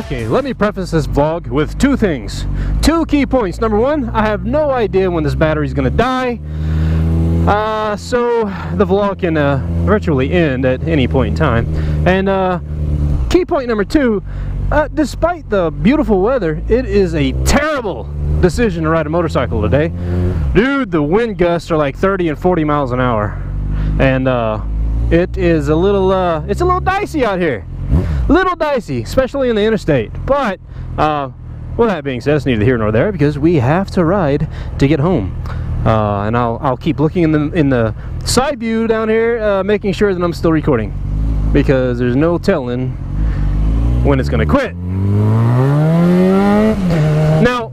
Okay, let me preface this vlog with two things. Two key points. Number one, I have no idea when this battery is going to die. So the vlog can virtually end at any point in time. And key point number two, despite the beautiful weather, it is a terrible decision to ride a motorcycle today. Dude, the wind gusts are like 30 and 40 miles an hour. And it is a little, it's a little dicey out here. Little dicey, especially in the interstate. But, well, that being said, it's neither here nor there because we have to ride to get home. And I'll keep looking in the side view down here, making sure that I'm still recording, because there's no telling when it's gonna quit. Now,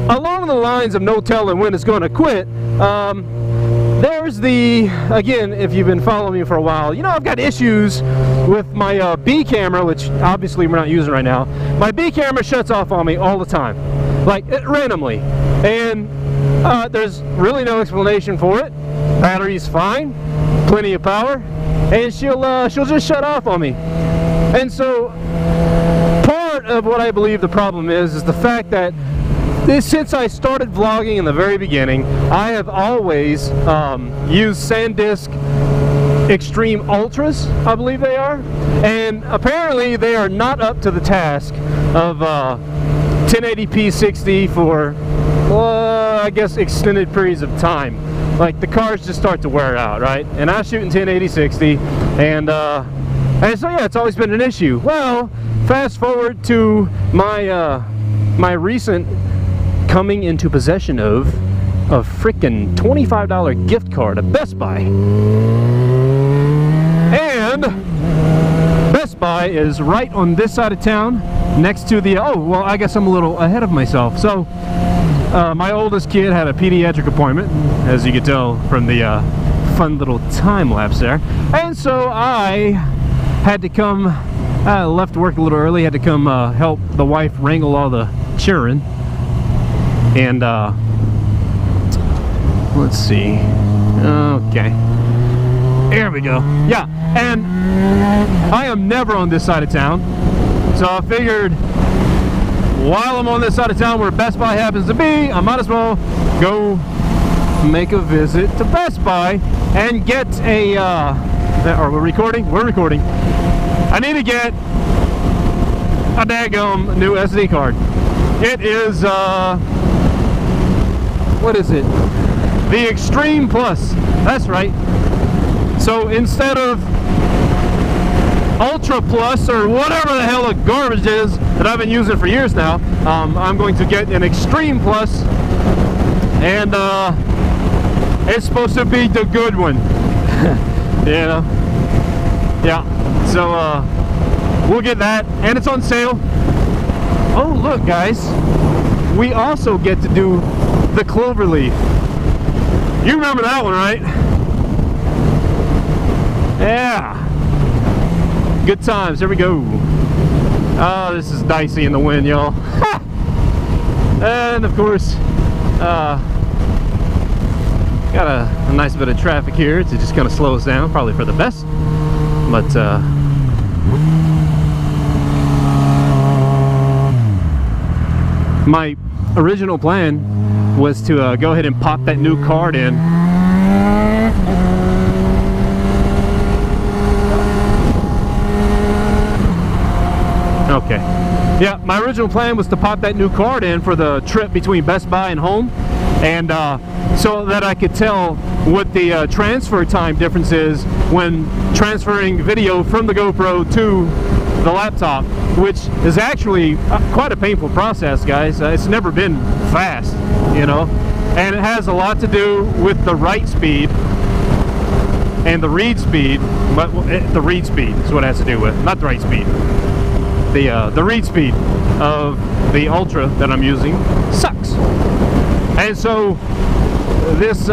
along the lines of no telling when it's gonna quit, there's the, again, if you've been following me for a while, you know I've got issues with my B camera, which obviously we're not using right now. My B camera shuts off on me all the time, like randomly, and there's really no explanation for it. Battery's fine, plenty of power, and she'll just shut off on me. And so part of what I believe the problem is the fact that since I started vlogging in the very beginning, I have always used SanDisk Extreme Ultras, I believe they are, and apparently they are not up to the task of 1080p 60 for, I guess, extended periods of time. Like, the cars just start to wear out, right? And I shoot in 1080 60, and so yeah, it's always been an issue. Well, fast forward to my my recent coming into possession of a frickin' $25 gift card at Best Buy. And Best Buy is right on this side of town, next to the, oh, well, I guess I'm a little ahead of myself. So, my oldest kid had a pediatric appointment, as you can tell from the fun little time lapse there. And so I had to come, left work a little early, had to come help the wife wrangle all the children. And let's see, okay, here we go. Yeah, and I am never on this side of town, so I figured while I'm on this side of town where Best Buy happens to be, I might as well go make a visit to Best Buy and get a are we recording? We're recording. I need to get a daggum new SD card. It is what is it? The Extreme Plus. That's right. So instead of Ultra Plus or whatever the hell the garbage is that I've been using for years now, I'm going to get an Extreme Plus, and it's supposed to be the good one. You know? Yeah. So we'll get that, and it's on sale. Oh, look, guys. We also get to do the Cloverleaf. You remember that one, right? Yeah. Good times. Here we go. Oh, this is dicey in the wind, y'all. And of course, got a nice bit of traffic here to just kind of slow us down, probably for the best. But my original plan was to go ahead and pop that new card in. Okay. Yeah, my original plan was to pop that new card in for the trip between Best Buy and home, and so that I could tell what the transfer time difference is when transferring video from the GoPro to the laptop, which is actually quite a painful process, guys. It's never been fast, you know, and it has a lot to do with the write speed and the read speed. But the read speed is what it has to do with, not the write speed. The read speed of the Ultra that I'm using sucks, and so this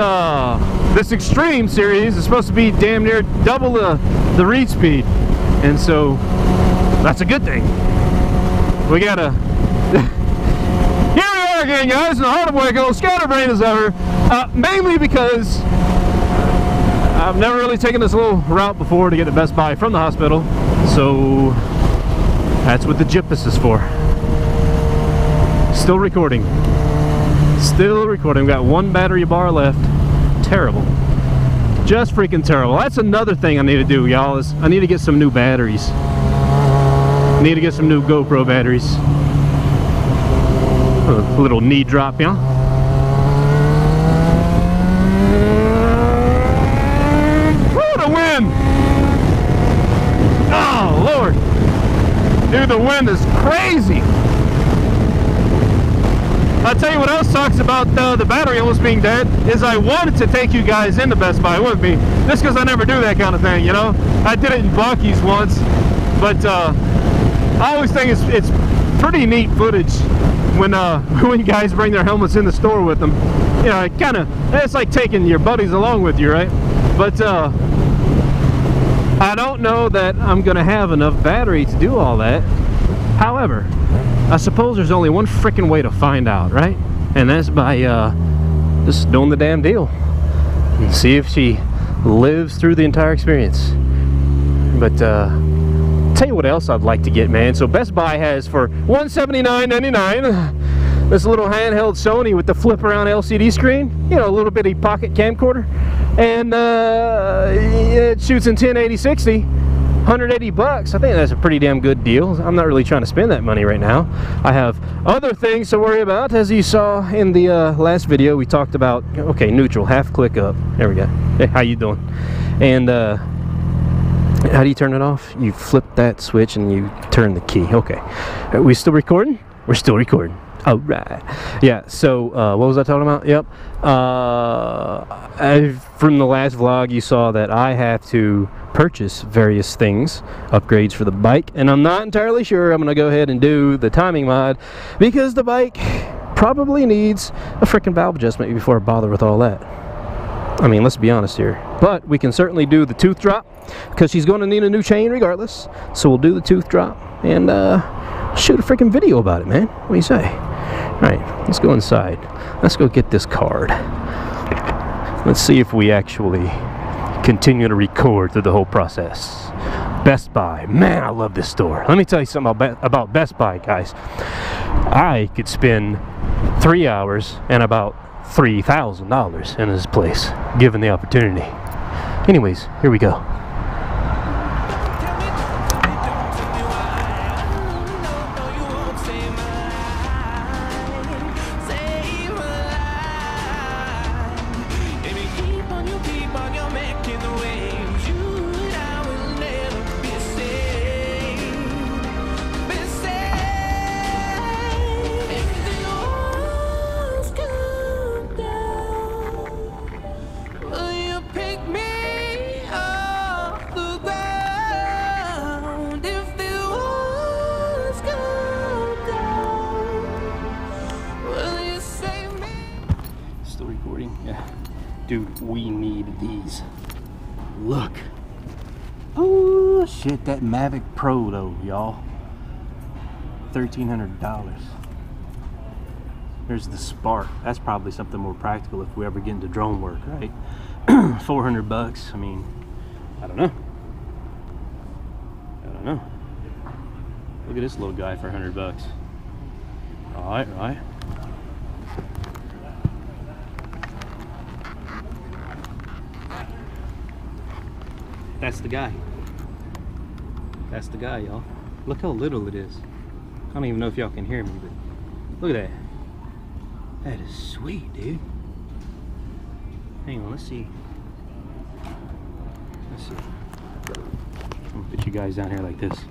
this Extreme series is supposed to be damn near double the read speed, and so that's a good thing. We gotta here we are again, guys, in the heart of Waco, scatterbrained as ever, mainly because I've never really taken this little route before to get to Best Buy from the hospital, so That's what the GPS is for. Still recording. Still recording. We've got one battery bar left. Terrible. Just freaking terrible. That's another thing I need to do, y'all, is I need to get some new batteries. I need to get some new GoPro batteries. A little knee drop, yeah? Woo, the wind! Oh, Lord! Dude, the wind is crazy! I'll tell you what else sucks about the battery almost being dead is I wanted to take you guys into Best Buy with me, just because I never do that kind of thing, you know? I did it in Buc-ee's once, but I always think it's pretty neat footage when when guys bring their helmets in the store with them. You know, it's like taking your buddies along with you, right? But I don't know that I'm gonna have enough battery to do all that. However, I suppose there's only one freaking way to find out, right? And that's by just doing the damn deal and see if she lives through the entire experience. But tell you what else I'd like to get, man. So Best Buy has for $179.99 this little handheld Sony with the flip around LCD screen, you know, a little bitty pocket camcorder, and it shoots in 1080/60. 180 bucks. I think that's a pretty damn good deal. I'm not really trying to spend that money right now. I have other things to worry about. As you saw in the last video, we talked about, okay, neutral, half click up. There we go. Hey, how you doing? And how do you turn it off? You flip that switch and you turn the key. Okay. Are we still recording? We're still recording. All right. Yeah, so what was I talking about? Yep. From the last vlog, you saw that I have to purchase various things, upgrades for the bike, and I'm not entirely sure I'm going to go ahead and do the timing mod because the bike probably needs a freaking valve adjustment before I bother with all that. I mean, let's be honest here. But we can certainly do the tooth drop because she's going to need a new chain regardless. So we'll do the tooth drop and shoot a freaking video about it, man. What do you say? All right, let's go inside. Let's go get this card. Let's see if we actually continue to record through the whole process. Best Buy, man, I love this store. Let me tell you something about Best Buy, guys. I could spend 3 hours and about $3,000 in this place, given the opportunity. Anyways, here we go. Dude, we need these. Look. Oh shit, that Mavic Pro though, y'all. $1,300. There's the Spark. That's probably something more practical if we ever get into drone work, right? 400 bucks. I mean, I don't know. I don't know. Look at this little guy for 100 bucks. Alright, right. That's the guy. That's the guy, y'all. Look how little it is. I don't even know if y'all can hear me, but look at that. That is sweet, dude. Hang on, let's see. Let's see. I'm gonna put you guys down here like this.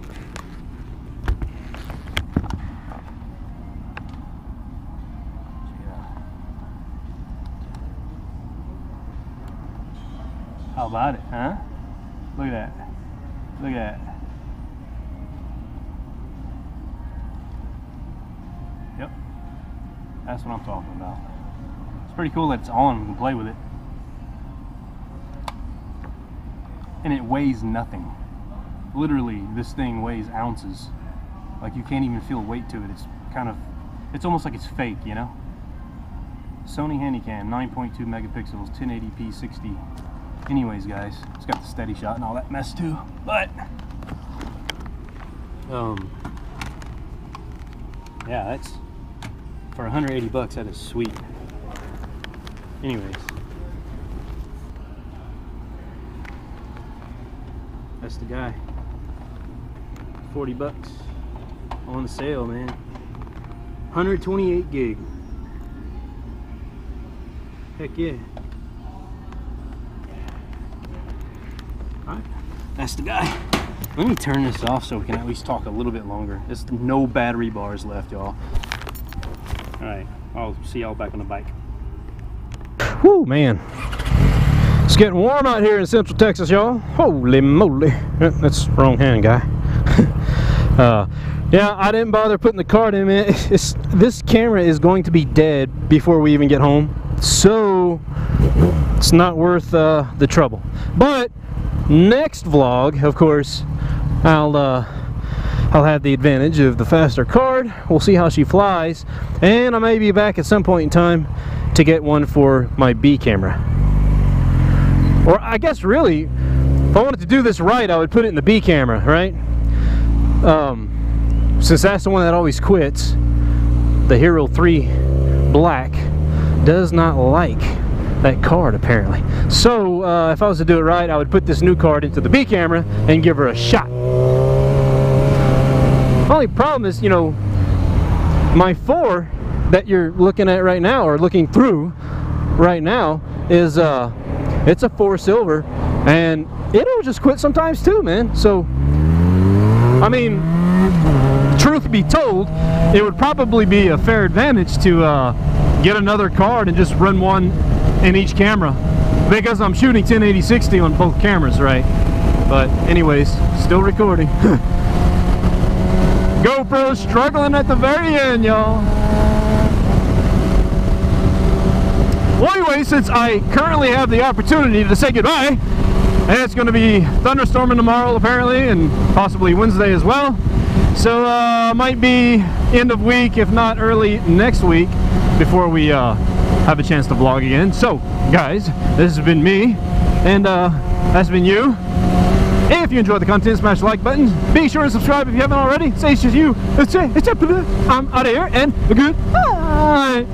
How about it, huh? Look at that. Look at that. Yep. That's what I'm talking about. It's pretty cool that it's on. We can play with it. And it weighs nothing. Literally, this thing weighs ounces. Like, you can't even feel weight to it. It's kind of, it's almost like it's fake, you know? Sony Handycam, 9.2 megapixels, 1080p 60. Anyways, guys, it's got the steady shot and all that mess too, but Yeah, that's for 180 bucks. That is sweet. Anyways, that's the guy. 40 bucks on the sale, man. 128 gig. Heck yeah. Alright, that's the guy. Let me turn this off so we can at least talk a little bit longer. There's no battery bars left, y'all. Alright, I'll see y'all back on the bike. Whew, man. It's getting warm out here in Central Texas, y'all. Holy moly. That's the wrong hand, guy. Yeah, I didn't bother putting the card in, man. This camera is going to be dead before we even get home. So, it's not worth the trouble. But, next vlog, of course, I'll have the advantage of the faster card. We'll see how she flies. And I may be back at some point in time to get one for my B camera. Or I guess really, if I wanted to do this right, I would put it in the B camera, right? Since that's the one that always quits, the Hero 3 Black does not like that card apparently. So if I was to do it right, I would put this new card into the B camera and give her a shot. Only problem is, you know, my 4 that you're looking at right now, or looking through right now, is it's a 4 silver, and it'll just quit sometimes too, man. So I mean, truth be told, it would probably be a fair advantage to get another card and just run one in each camera, because I'm shooting 1080/60 on both cameras, right? But anyways, still recording. GoPro struggling at the very end, y'all. Well, anyway, since I currently have the opportunity to say goodbye, and it's going to be thunderstorming tomorrow apparently, and possibly Wednesday as well, so might be end of week, if not early next week, before we have a chance to vlog again. So guys, this has been me, and that's been you. If you enjoyed the content, smash the like button. Be sure to subscribe if you haven't already. Say it's just you. I'm out of here, and goodbye.